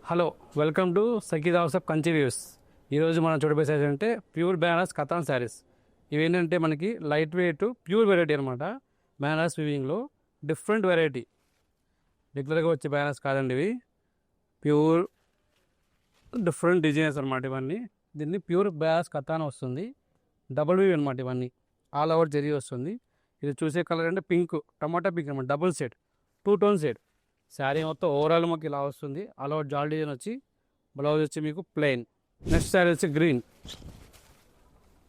Hello, welcome to Sakhi house of Kanchi views. ఈరోజు మనం చూడబోయే శారీస్ అంటే ప్యూర్ బెనారస్ కథాన్ శారీస్. ఇవి ఏంటంటే మనకి లైట్ వెయిట్ ప్యూర్ వెరైటీ అనమాట. బెనారస్ వివింగ్లో డిఫరెంట్ వెరైటీ, రెగ్యులర్గా వచ్చే బెనారస్ కాదండి ఇవి. ప్యూర్ డిఫరెంట్ డిజైన్స్ అనమాట ఇవన్నీ. దీన్ని ప్యూర్ బెనారస్ కథాన్ వస్తుంది. డబుల్ వీవ్ అనమాట ఇవన్నీ. ఆల్ ఓవర్ జరీ వస్తుంది. ఇది చూసే కలర్ అంటే పింక్, టమాటా పింక్ అనమాట. Double shade, 2 tone shade. Sari మొత్తం ఓవరాల్ మాకు ఇలా వస్తుంది. ఆల్ ఓవర్ జాల్ డిజైన్ వచ్చి, బ్లౌజ్ వచ్చి మీకు ప్లెయిన్. నెక్స్ట్ శారీ వచ్చి గ్రీన్,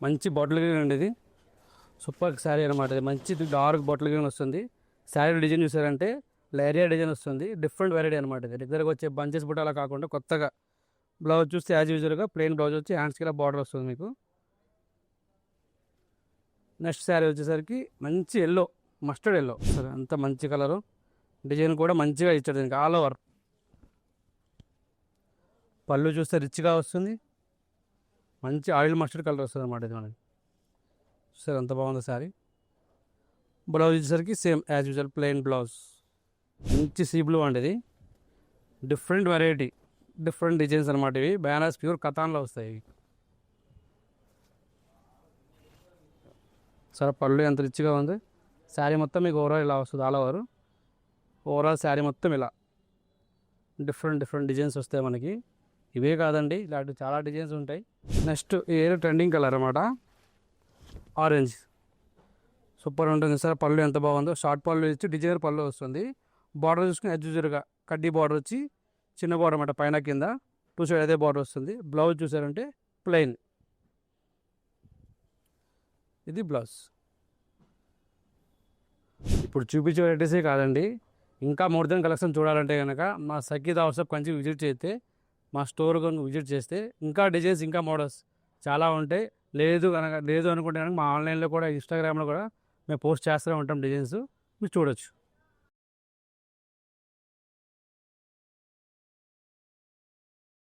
మంచి బాటిల్ గ్రీన్ అండి. ఇది సూపర్ శారీ అనమాట. ఇది మంచి డార్క్ బాటిల్ గ్రీన్ వస్తుంది. శారీ డిజైన్ చూసారంటే లేరియా డిజైన్ వస్తుంది. డిఫరెంట్ వెరైటీ అనమాట. ఇది రెగ్యులర్గా వచ్చే బంచెస్ బుట్ట అలా కాకుండా కొత్తగా. బ్లౌజ్ చూస్తే యాజ్ యూజువల్గా ప్లెయిన్ బ్లౌజ్ వచ్చి హ్యాండ్స్కి ఇలా బార్డర్ వస్తుంది మీకు. నెక్స్ట్ శారీ వచ్చేసరికి మంచి ఎల్లో, మస్టర్డ్ ఎల్లో. సరే, అంత మంచి కలరు. డిజైన్ కూడా మంచిగా ఇచ్చాడు దీనికి. ఆల్ ఓవర్ పళ్ళు చూస్తే రిచ్గా వస్తుంది. మంచి ఆయిల్ మస్టర్డ్ కలర్ వస్తుంది అనమాట ఇది మనకి. సరే, అంత బాగుంది శారీ. బ్లౌజ్ వచ్చేసరికి same as usual plain blouse. మంచి సీ బ్లూ అండి ఇది. డిఫరెంట్ వెరైటీ, డిఫరెంట్ డిజైన్స్ అనమాట ఇవి. బెనారస్ ప్యూర్ కథాన్లో వస్తాయి ఇవి. సరే, పళ్ళు ఎంత రిచ్గా ఉంది. శారీ మొత్తం మీకు ఓవరాల్ ఇలా వస్తుంది. ఆల్ ఓవరాల్ శారీ మొత్తం ఇలా డిఫరెంట్ డిజైన్స్ వస్తాయి మనకి. ఇవే కాదండి, ఇలాంటి చాలా డిజైన్స్ ఉంటాయి. నెక్స్ట్ ఏదో ట్రెండింగ్ కలర్ అనమాట, ఆరెంజ్. సూపర్ ఉంటుంది సార్. పళ్ళు ఎంత బాగుందో. షార్ట్ పళ్ళు ఇచ్చి డిజైనర్ పళ్ళు వస్తుంది. బార్డర్ చూసుకుని ఎడ్జుజురుగా కడ్డీ బార్డర్ వచ్చి చిన్న బార్డర్ అనమాట. పైన కింద 2 సైడ్ అదే బార్డర్ వస్తుంది. బ్లౌజ్ చూసారంటే ప్లెయిన్. ఇది బ్లౌజ్. ఇప్పుడు చూపించే వెరైటీసే కాదండి, ఇంకా మోర్ దెన్ కలెక్షన్ చూడాలంటే కనుక మా సఖీ హౌస్ ఆఫ్ కంచి విజిట్ చేస్తే, మా స్టోర్ కనుక విజిట్ చేస్తే ఇంకా డిజైన్స్, ఇంకా మోడల్స్ చాలా ఉంటాయి. లేదు అనుకుంటే కనుక మా ఆన్లైన్లో కూడా, ఇన్స్టాగ్రామ్లో కూడా మేము పోస్ట్ చేస్తూనే ఉంటాం డిజైన్స్. మీరు చూడొచ్చు.